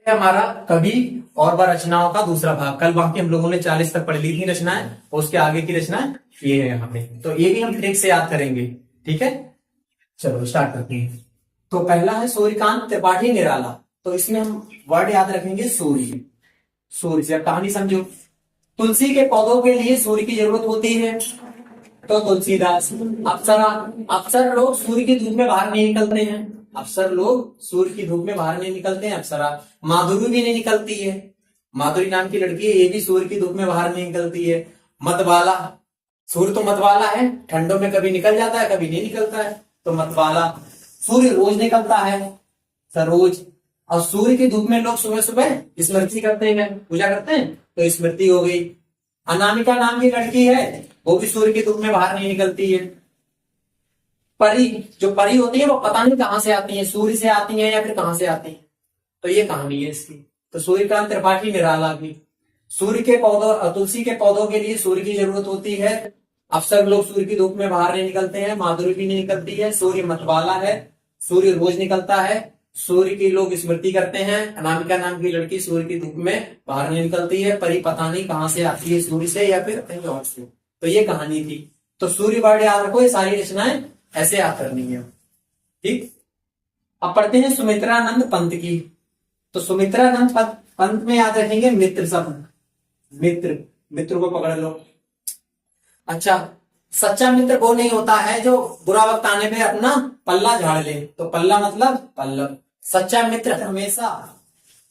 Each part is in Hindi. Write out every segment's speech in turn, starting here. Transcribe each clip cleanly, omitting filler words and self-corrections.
हमारा कवि और वह रचनाओं का दूसरा भाग। कल बाकी हम लोगों ने 40 तक पढ़ ली थी रचनाएं, और उसके आगे की रचनाएं ये है यहाँ पे, तो ये भी हम ट्रिक से याद करेंगे। ठीक है, चलो स्टार्ट करते हैं। तो पहला है सूर्यकांत त्रिपाठी निराला। तो इसमें हम वर्ड याद रखेंगे सूर्य। सूर्य से कहानी समझो। तुलसी के पौधों के लिए सूर्य की जरूरत होती है, तो तुलसीदास। अप्सरा, अप्सर लोग सूर्य की धूप में बाहर नहीं निकलते हैं। अप्सर लोग सूर्य की धूप में बाहर नहीं निकलते हैं। अप्सरा। माधुरी भी नहीं निकलती है, माधुरी नाम की लड़की है, ये भी सूर्य की धूप में बाहर नहीं निकलती है। मतवाला, सूर्य तो मतवाला है, ठंडों में कभी निकल जाता है कभी नहीं निकलता है, तो मतवाला। सूर्य रोज निकलता है, सरोज। और सूर्य की धूप में लोग सुबह सुबह स्मृति करते हैं, पूजा करते हैं, तो स्मृति हो गई। अनामिका नाम की लड़की है, वो भी सूर्य की धूप में बाहर नहीं निकलती है। परी, जो परी होती है वो पता नहीं कहां से आती है, सूर्य से आती है या फिर कहां से आती है, तो ये कहानी है इसकी। तो सूर्यकांत त्रिपाठी निराला भी। सूर्य के पौधों, तुलसी के पौधों के लिए सूर्य की जरूरत होती है। अक्सर लोग सूर्य की धूप में बाहर नहीं निकलते हैं, माधुरी भी नहीं निकलती है। सूर्य मतवाला है, सूर्य रोज निकलता है। सूर्य की लोग स्मृति करते हैं। अनामिका नाम की लड़की सूर्य की धूप में बाहर नहीं निकलती है। परी पता नहीं कहां से आती है, सूर्य से या फिर कहीं और से। तो ये कहानी थी। तो सूर्य वर्ड याद रखो, ये सारी रचनाएं ऐसे याद करनी है। ठीक, अब पढ़ते हैं सुमित्रानंद पंत की। तो सुमित्रानंद पंत में याद रखेंगे मित्र शब्द। मित्र, मित्र को पकड़ लो। अच्छा, सच्चा मित्र वो नहीं होता है जो बुरा वक्त आने पे अपना पल्ला झाड़ ले। तो पल्ला मतलब पल्लव। सच्चा मित्र हमेशा,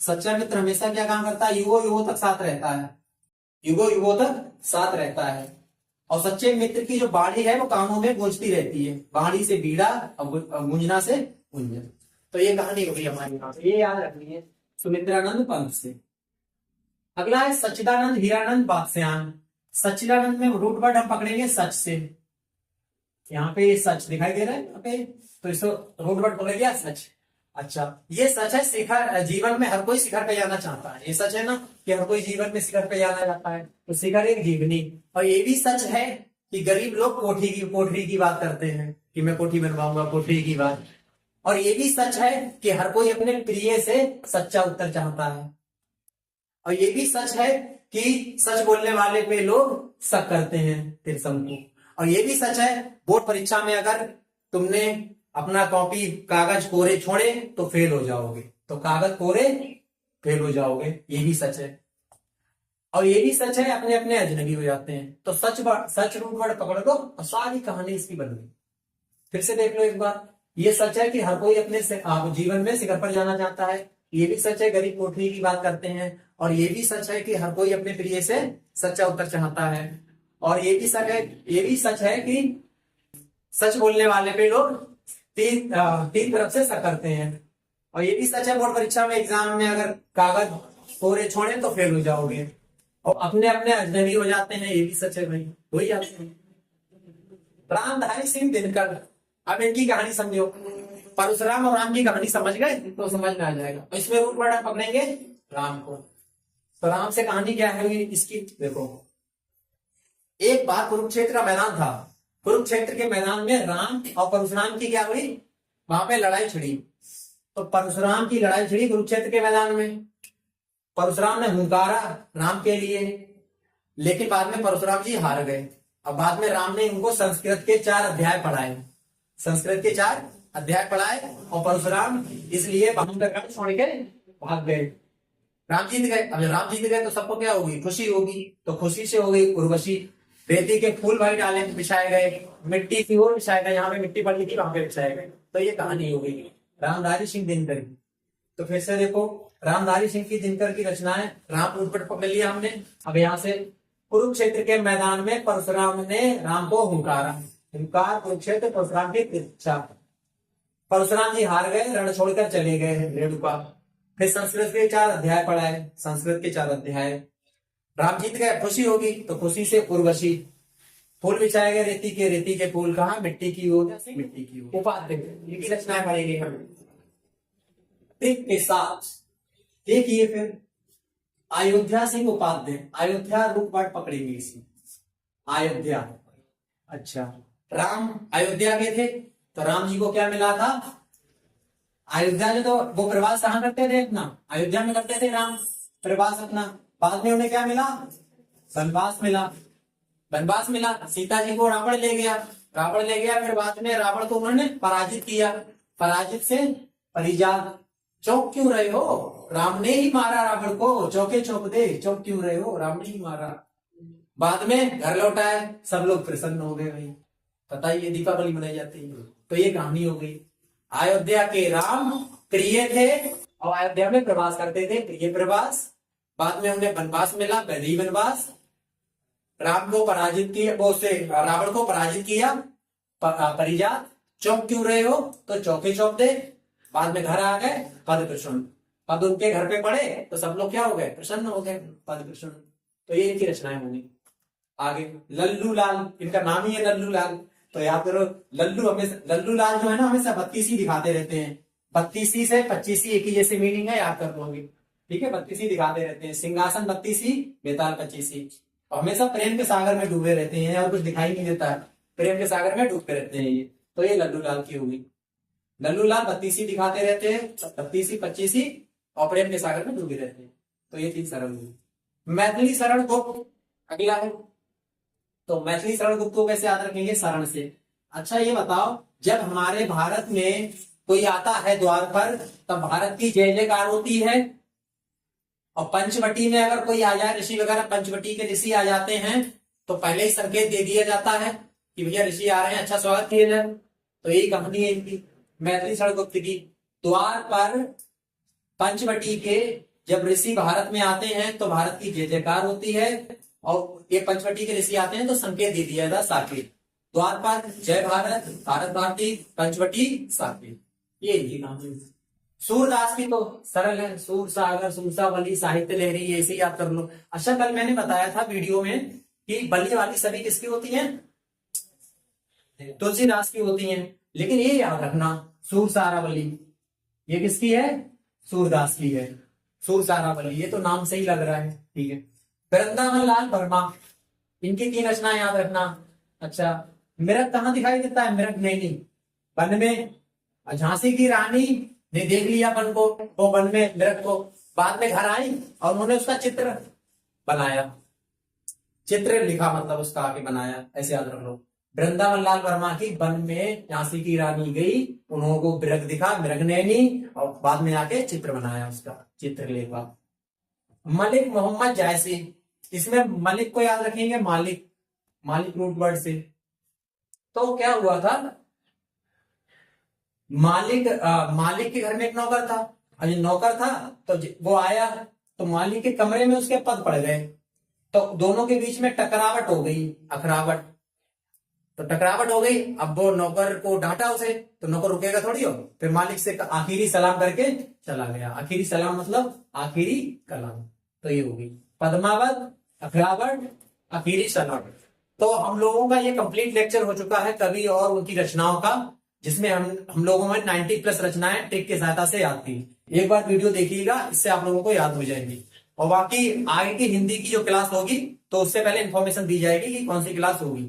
सच्चा मित्र हमेशा क्या काम करता है, युगों युगों तक साथ रहता है, युगों युगों तक साथ रहता है। और सच्चे मित्र की जो बाणी है वो कानों में गूंजती रहती है, बाणी से बीड़ा और गूंजना से गुंजन। तो ये कहानी होगी हमारी, यहाँ से ये याद रखनी है सुमित्रानंद पंत से। अगला है सच्चिदानंद हीरानंद बादशाह। सच्चिदानंद में रूट वर्ड हम पकड़ेंगे सच से। यहाँ पे सच दिखाई दे रहा है यहाँ पे, तो इसको रूट वर्ड पकड़ लिया सच। अच्छा, ये सच है, शिखर, जीवन में हर कोई शिखर पे जाना चाहता है। ये सच है ना कि हर कोई जीवन में शिखर पे जाना चाहता है, तो शिखर एक जीवनी। और ये भी सच है कि गरीब लोग कोठरी की बात करते हैं कि मैं कोठी बनवाऊंगा, कोठरी की बात। और ये भी सच है कि हर कोई अपने प्रिय से सच्चा उत्तर चाहता है। और ये भी सच है कि सच बोलने वाले पे लोग शक करते हैं तिरसम को। और ये भी सच है, बोर्ड परीक्षा में अगर तुमने अपना कॉपी कागज कोरे छोड़े तो फेल हो जाओगे, तो कागज कोरे फेल हो जाओगे, ये भी सच है। और ये भी सच है, अपने अपने अजनबी हो जाते हैं। तो सच रूट वर्ड पकड़ लो और सारी कहानी इसकी बन गई। फिर से देख लो एक बार। ये सच है कि हर कोई अपने जीवन में शिखर पर जाना चाहता है। ये भी सच है, गरीब कोठरी की बात करते हैं। और ये भी सच है कि हर कोई अपने प्रिय से सच्चा उत्तर चाहता है। और ये भी सच है कि सच बोलने वाले पे लोग तीन तरफ से शक करते हैं। और ये भी सच है, बोर्ड परीक्षा में एग्जाम में अगर कागज कोरे छोड़े तो फेल हो जाओगे। और अपने अपने अजनबी हो जाते हैं, ये भी सच है भाई, हो ही जाते हैं। रामधारी सिंह दिनकर। अब इनकी कहानी समझो। परशुराम और राम की कहानी समझ गए तो समझ में आ जाएगा। तो इसमें रूट वर्ड आप पकड़ेंगे राम को। तो राम से कहानी क्या है इसकी, देखो। एक बार कुरुक्षेत्र का मैदान था। कुरुक्षेत्र के मैदान में राम और परशुराम की क्या हुई, वहां पे लड़ाई छिड़ी। तो परशुराम की लड़ाई छिड़ी कुरुक्षेत्र के मैदान में। परशुराम ने हुंकारा राम के लिए, लेकिन बाद में परशुराम जी हार गए। अब बाद में राम ने उनको संस्कृत के 4 अध्याय पढ़ाए, संस्कृत के 4 अध्याय पढ़ाए। और परशुराम इसलिए छोड़ के भाग गए। राम जीत गए। अब राम जीत गए तो सबको क्या होगी, खुशी होगी। तो खुशी से हो गई उर्वशी। रेती के फूल भाई डाले बिछाए गए, मिट्टी की ओर बिछाए गए, यहाँ पे मिट्टी पड़ी थी वहां पे बिछाए गए। तो ये कहानी हो गई रामधारी सिंह दिनकर की। तो फिर से देखो, रामधारी सिंह की दिनकर की रचनाएं। राम रूट पर पकड़ लिया हमने। अब यहाँ से कुरुक्षेत्र के मैदान में परशुराम ने राम को हुंकारा। हुंकार कुरुक्षेत्र परशुराम की इच्छा। परशुराम जी हार गए, रण छोड़कर चले गए रेणुका। फिर संस्कृत के 4 अध्याय पढ़ाए, संस्कृत के 4 अध्याय। राम जीत गए, खुशी होगी, तो खुशी से उर्वशी। फूल बिछाए गए रेती के फूल कहा, मिट्टी की ओर, मिट्टी की ओर। उपाध्याय की रचनाएं पढ़ेंगे हम के साथ। देखिए फिर अयोध्या सिंह उपाध्याय। अयोध्या रूट वर्ड पकड़ेंगे इसमें, अयोध्या। अच्छा, राम अयोध्या के थे, तो राम जी को क्या मिला था, अयोध्या में तो वो प्रवास कहाँ करते थे अपना, अयोध्या में करते थे राम प्रवास अपना। बाद में उन्हें क्या मिला, वनवास मिला। वनवास मिला, सीता जी को रावण ले गया, रावण ले गया, फिर बाद में रावण को उन्होंने पराजित किया, पराजित से परिजात। चौंक क्यों रहे हो, राम ने ही मारा रावण को, चौके चौक दे, चौंक क्यों रहे हो, राम ने ही मारा। बाद में घर लौटाए, सब लोग प्रसन्न हो गए भाई, पता ही है दीपावली मनाई जाती है। तो ये कहानी हो गई। अयोध्या के राम प्रिय थे और अयोध्या में प्रवास करते थे, प्रिय प्रवास। बाद में उन्हें वनवास मिला, वैदेही वनवास। राम को पराजित किया, वो से रावण को पराजित किया, परिजात। चौंक क्यों रहे हो, तो चौके चौक दे। बाद में घर आ गए, पद प्रसन्न। पद उनके घर पे पड़े तो सब लोग क्या हो गए, प्रसन्न हो गए, पद प्रसन्न। तो ये इनकी रचनाएं होंगी। आगे लल्लू लाल, इनका नाम ही है लल्लू लाल, तो याद करो लल्लू हमेशा, लल्लू लाल जो है ना हमेशा 32 दिखाते रहते हैं। 32 से 25 एक ही जैसे मीनिंग है, याद कर लोगे, ठीक है। 32 दिखाते रहते हैं, सिंहासन 32, बेताल 25। हमेशा प्रेम के सागर में डूबे रहते हैं और कुछ दिखाई नहीं देता है, प्रेम के सागर में डूबते रहते हैं ये। तो ये लल्लू लाल की होगी। लल्लू लाल 32 दिखाते रहते हैं, 32, 25 और प्रेम के सागर में डूबे रहते हैं। तो ये चीज सरल हुई। मैथिली शरण गुप्त अगला है। तो मैथिली शरण गुप्त को कैसे याद रखेंगे, शरण से। अच्छा ये बताओ, जब हमारे भारत में कोई आता है द्वार पर, तब भारत की जय जयकार होती है। और पंचवटी में अगर कोई आ जाए, ऋषि वगैरह पंचवटी के ऋषि आ जाते हैं, तो पहले ही संकेत दे दिया जाता है कि भैया ऋषि आ रहे हैं, अच्छा स्वागत किया जाए। तो यही कहानी है इनकी, मैथिली शरण गुप्त की। द्वार पर पंचवटी के जब ऋषि भारत में आते हैं तो भारत की जय जयकार होती है, और ये पंचवटी के ऋषि आते हैं तो संकेत दे दिया जाता साकेत। द्वार पर जय भारत, भारत भारती, पंचवटी साकेत, ये इनकी कहानी। सूरदास की तो सरल है, सूर सागर, सूरसावली, साहित्य लहरी, ऐसे याद कर लो। अच्छा कल मैंने बताया था वीडियो में कि बल्ली वाली सभी किसकी होती हैं, तुलसीदास की होती हैं, लेकिन ये याद रखना सूर सारावली ये किसकी है, सूरदास की है। सूर सारावली, ये तो नाम से ही लग रहा है, ठीक है। वृंदावन लाल वर्मा, इनकी 3 रचनाएं याद रखना। अच्छा, मृग कहाँ दिखाई देता है, मृग नैनी वन में। झांसी की रानी ने देख लिया वन को, वो वन में मृग को, बाद में घर आई और उन्होंने उसका चित्र बनाया, चित्र लिखा मतलब उसका आगे बनाया, ऐसे याद रख लो। वृंदावन लाल वर्मा की वन में झांसी की रानी गई, उन्होंने को मृग दिखा, मृग नैनी, और बाद में आके चित्र बनाया, उसका चित्र लेखा। मलिक मोहम्मद जायसी, इसमें मलिक को याद रखेंगे, मालिक, मालिक रूट वर्ड से। तो क्या हुआ था, मालिक के घर में एक नौकर था, और ये नौकर था तो वो आया तो मालिक के कमरे में उसके पद पड़ गए, तो दोनों के बीच में टकरावट हो गई, अखरावट। तो टकरावट हो गई, अब वो नौकर को डांटा उसे, तो नौकर रुकेगा थोड़ी हो, फिर मालिक से आखिरी सलाम करके चला गया। आखिरी सलाम मतलब आखिरी कलाम, तो ये होगी पद्मावत, अखरावट, आखिरी सलाम। तो हम लोगों का ये कंप्लीट लेक्चर हो चुका है कवि और उनकी रचनाओं का, जिसमें हम लोगों में 90+ रचनाएं ट्रिक की सहायता से याद थी। एक बार वीडियो देखिएगा, इससे आप लोगों को याद हो जाएंगी। और बाकी आगे की हिंदी की जो क्लास होगी तो उससे पहले इन्फॉर्मेशन दी जाएगी कि कौन सी क्लास होगी।